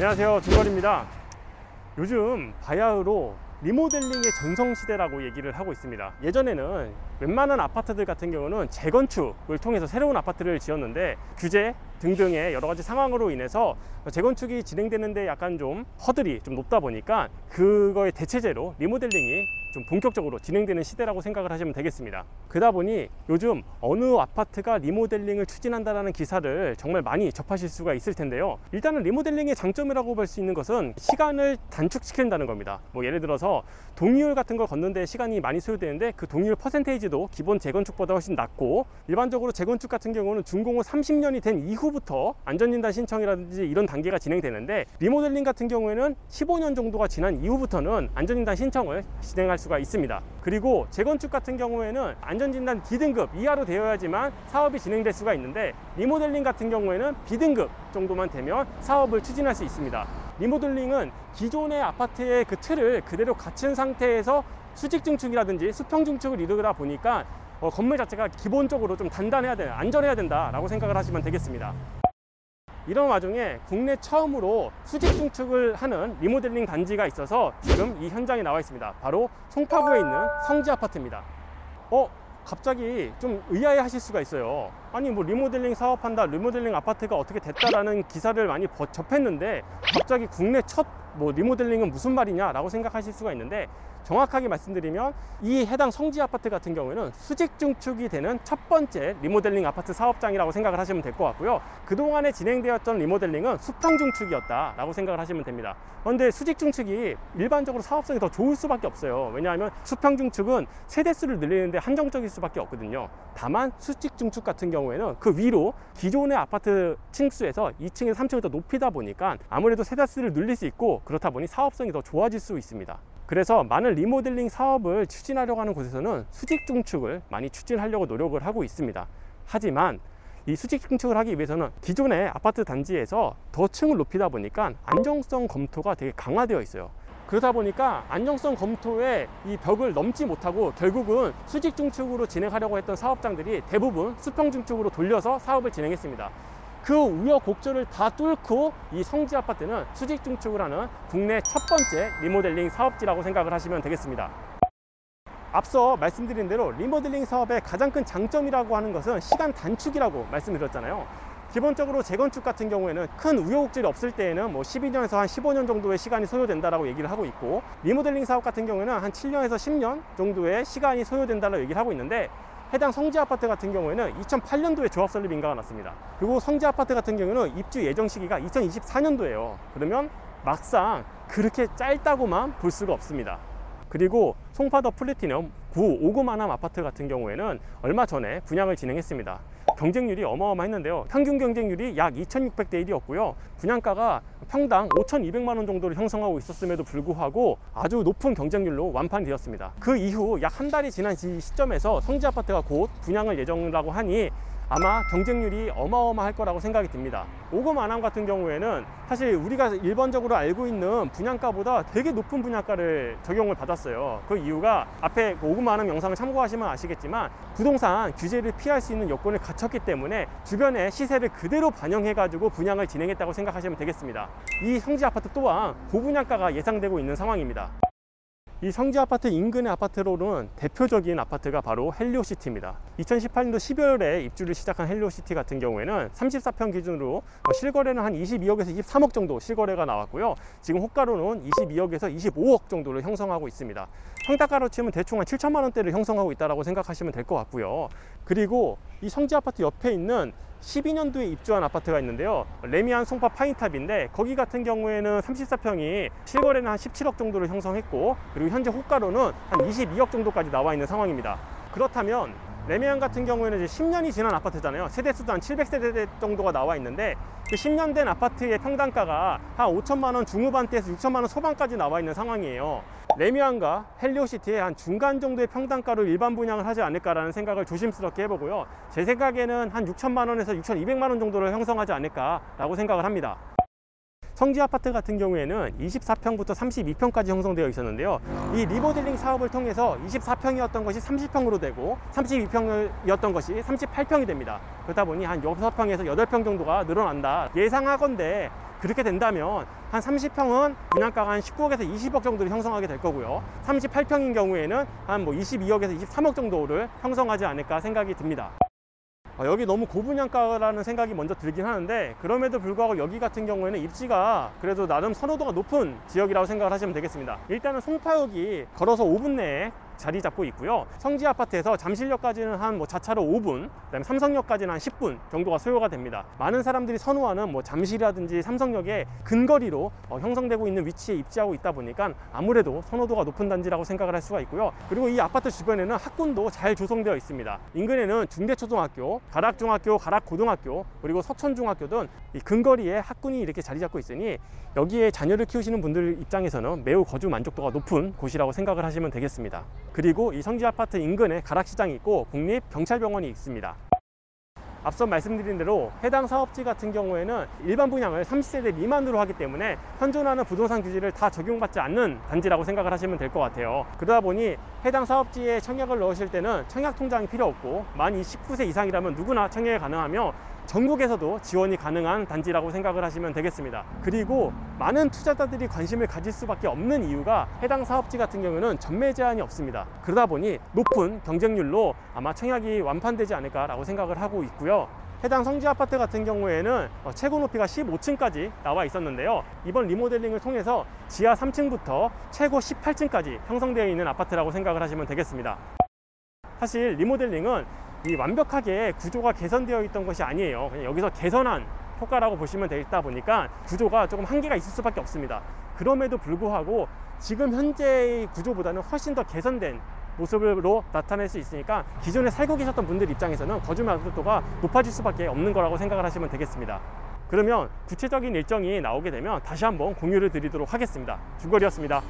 안녕하세요, 중걸입니다. 요즘 바야흐로 리모델링의 전성시대라고 얘기를 하고 있습니다. 예전에는 웬만한 아파트들 같은 경우는 재건축을 통해서 새로운 아파트를 지었는데 규제 등등의 여러 가지 상황으로 인해서 재건축이 진행되는데 약간 좀 허들이 좀 높다 보니까 그거의 대체제로 리모델링이 좀 본격적으로 진행되는 시대라고 생각을 하시면 되겠습니다. 그러다 보니 요즘 어느 아파트가 리모델링을 추진한다는 기사를 정말 많이 접하실 수가 있을 텐데요. 일단은 리모델링의 장점이라고 볼 수 있는 것은 시간을 단축시킨다는 겁니다. 뭐 예를 들어서 동의율 같은 걸 걷는데 시간이 많이 소요되는데 그 동의율 퍼센테이지도 기본 재건축보다 훨씬 낮고, 일반적으로 재건축 같은 경우는 준공후 30년이 된 이후부터 안전진단 신청이라든지 이런 단계가 진행되는데, 리모델링 같은 경우에는 15년 정도가 지난 이후부터는 안전진단 신청을 진행할 수가 있습니다. 그리고 재건축 같은 경우에는 안전진단 D등급 이하로 되어야지만 사업이 진행될 수가 있는데, 리모델링 같은 경우에는 B등급 정도만 되면 사업을 추진할 수 있습니다. 리모델링은 기존의 아파트의 그 틀을 그대로 갖춘 상태에서 수직 증축이라든지 수평 증축을 이루다 보니까 건물 자체가 기본적으로 좀 단단해야 된다, 안전해야 된다라고 생각을 하시면 되겠습니다. 이런 와중에 국내 처음으로 수직 증축을 하는 리모델링 단지가 있어서 지금 이 현장에 나와 있습니다. 바로 송파구에 있는 성지 아파트입니다. 갑자기 좀 의아해 하실 수가 있어요. 아니 뭐 리모델링 사업한다, 리모델링 아파트가 어떻게 됐다라는 기사를 많이 접했는데 갑자기 국내 첫 리모델링은 무슨 말이냐 라고 생각하실 수가 있는데, 정확하게 말씀드리면 이 해당 성지 아파트 같은 경우에는 수직 증축이 되는 첫 번째 리모델링 아파트 사업장이라고 생각을 하시면 될 것 같고요. 그동안에 진행되었던 리모델링은 수평 증축이었다 라고 생각을 하시면 됩니다. 그런데 수직 증축이 일반적으로 사업성이 더 좋을 수밖에 없어요. 왜냐하면 수평 증축은 세대수를 늘리는데 한정적일 수밖에 없거든요. 다만 수직 증축 같은 경우에는 그 위로 기존의 아파트 층수에서 2층에서 3층을 더 높이다 보니까 아무래도 세대수를 늘릴 수 있고, 그렇다 보니 사업성이 더 좋아질 수 있습니다. 그래서 많은 리모델링 사업을 추진하려고 하는 곳에서는 수직 증축을 많이 추진하려고 노력을 하고 있습니다. 하지만 이 수직 증축을 하기 위해서는 기존의 아파트 단지에서 더 층을 높이다 보니까 안정성 검토가 되게 강화되어 있어요. 그러다 보니까 안정성 검토에 이 벽을 넘지 못하고 결국은 수직 증축으로 진행하려고 했던 사업장들이 대부분 수평 증축으로 돌려서 사업을 진행했습니다. 그 우여곡절을 다 뚫고 이 성지 아파트는 수직 증축을 하는 국내 첫 번째 리모델링 사업지라고 생각을 하시면 되겠습니다. 앞서 말씀드린 대로 리모델링 사업의 가장 큰 장점이라고 하는 것은 시간 단축이라고 말씀드렸잖아요. 기본적으로 재건축 같은 경우에는 큰 우여곡절이 없을 때에는 12년에서 한 15년 정도의 시간이 소요된다라고 얘기를 하고 있고, 리모델링 사업 같은 경우에는 한 7년에서 10년 정도의 시간이 소요된다라고 얘기를 하고 있는데, 해당 성지 아파트 같은 경우에는 2008년도에 조합 설립 인가가 났습니다. 그리고 성지 아파트 같은 경우는 입주 예정 시기가 2024년도예요. 그러면 막상 그렇게 짧다고만 볼 수가 없습니다. 그리고 송파 더 플래티넘 950만함 아파트 같은 경우에는 얼마 전에 분양을 진행했습니다. 경쟁률이 어마어마했는데요. 평균 경쟁률이 약 2600대 1이었고요. 분양가가 평당 5200만 원 정도를 형성하고 있었음에도 불구하고 아주 높은 경쟁률로 완판이 되었습니다. 그 이후 약 한 달이 지난 시점에서 성지 아파트가 곧 분양을 예정이라고 하니 아마 경쟁률이 어마어마할 거라고 생각이 듭니다. 50만함 같은 경우에는 사실 우리가 일반적으로 알고 있는 분양가보다 되게 높은 분양가를 적용을 받았어요. 그 이유가 앞에 50만함 영상을 참고하시면 아시겠지만 부동산 규제를 피할 수 있는 여건을 갖췄기 때문에 주변의 시세를 그대로 반영해 가지고 분양을 진행했다고 생각하시면 되겠습니다. 이 성지 아파트 또한 고분양가가 예상되고 있는 상황입니다. 이 성지 아파트 인근의 아파트로는 대표적인 아파트가 바로 헬리오시티입니다. 2018년도 12월에 입주를 시작한 헬리오시티 같은 경우에는 34평 기준으로 실거래는 한 22억에서 23억 정도 실거래가 나왔고요. 지금 호가로는 22억에서 25억 정도를 형성하고 있습니다. 평당가로 치면 대충 한 7천만 원대를 형성하고 있다고 생각하시면 될 것 같고요. 그리고 이 성지 아파트 옆에 있는 12년도에 입주한 아파트가 있는데요. 레미안 송파 파인탑인데 거기 같은 경우에는 34평이 실거래는 한 17억 정도를 형성했고, 그리고 현재 호가로는 한 22억 정도까지 나와 있는 상황입니다. 그렇다면 레미안 같은 경우에는 이제 10년이 지난 아파트잖아요. 세대수도 한 700세대 정도가 나와 있는데 그 10년 된 아파트의 평당가가 한 5천만 원 중후반대에서 6천만 원 소반까지 나와 있는 상황이에요. 레미안과 헬리오시티의 한 중간 정도의 평당가로 일반 분양을 하지 않을까라는 생각을 조심스럽게 해보고요. 제 생각에는 한 6천만 원에서 6,200만 원 정도를 형성하지 않을까라고 생각을 합니다. 성지 아파트 같은 경우에는 24평부터 32평까지 형성되어 있었는데요. 이 리모델링 사업을 통해서 24평이었던 것이 30평으로 되고 32평이었던 것이 38평이 됩니다. 그렇다 보니 한 6평에서 8평 정도가 늘어난다. 예상하건대 그렇게 된다면 한 30평은 분양가가 한 19억에서 20억 정도를 형성하게 될 거고요. 38평인 경우에는 한 22억에서 23억 정도를 형성하지 않을까 생각이 듭니다. 여기 너무 고분양가라는 생각이 먼저 들긴 하는데, 그럼에도 불구하고 여기 같은 경우에는 입지가 그래도 나름 선호도가 높은 지역이라고 생각을 하시면 되겠습니다. 일단은 송파역이 걸어서 5분 내에 자리 잡고 있고요. 성지 아파트에서 잠실역까지는 한 자차로 5분, 그다음에 삼성역까지는 한 10분 정도가 소요가 됩니다. 많은 사람들이 선호하는 잠실이라든지 삼성역의 근거리로 형성되고 있는 위치에 입지하고 있다 보니까 아무래도 선호도가 높은 단지라고 생각을 할 수가 있고요. 그리고 이 아파트 주변에는 학군도 잘 조성되어 있습니다. 인근에는 중대초등학교, 가락중학교, 가락고등학교, 그리고 석천중학교 등 이 근거리에 학군이 이렇게 자리 잡고 있으니 여기에 자녀를 키우시는 분들 입장에서는 매우 거주 만족도가 높은 곳이라고 생각을 하시면 되겠습니다. 그리고 이 성지 아파트 인근에 가락시장이 있고 국립경찰병원이 있습니다. 앞서 말씀드린 대로 해당 사업지 같은 경우에는 일반 분양을 30세대 미만으로 하기 때문에 현존하는 부동산 규제를 다 적용받지 않는 단지라고 생각을 하시면 될 것 같아요. 그러다 보니 해당 사업지에 청약을 넣으실 때는 청약 통장이 필요 없고 만 19세 이상이라면 누구나 청약이 가능하며 전국에서도 지원이 가능한 단지라고 생각을 하시면 되겠습니다. 그리고 많은 투자자들이 관심을 가질 수밖에 없는 이유가 해당 사업지 같은 경우는 전매 제한이 없습니다. 그러다 보니 높은 경쟁률로 아마 청약이 완판되지 않을까라고 생각을 하고 있고요. 해당 성지 아파트 같은 경우에는 최고 높이가 15층까지 나와 있었는데요. 이번 리모델링을 통해서 지하 3층부터 최고 18층까지 형성되어 있는 아파트라고 생각을 하시면 되겠습니다. 사실 리모델링은 이 완벽하게 구조가 개선되어 있던 것이 아니에요. 그냥 여기서 개선한 효과라고 보시면 되다 보니까 구조가 조금 한계가 있을 수밖에 없습니다. 그럼에도 불구하고 지금 현재의 구조보다는 훨씬 더 개선된 모습으로 나타낼 수 있으니까 기존에 살고 계셨던 분들 입장에서는 거주 만족도가 높아질 수밖에 없는 거라고 생각을 하시면 되겠습니다. 그러면 구체적인 일정이 나오게 되면 다시 한번 공유를 드리도록 하겠습니다. 주거리였습니다.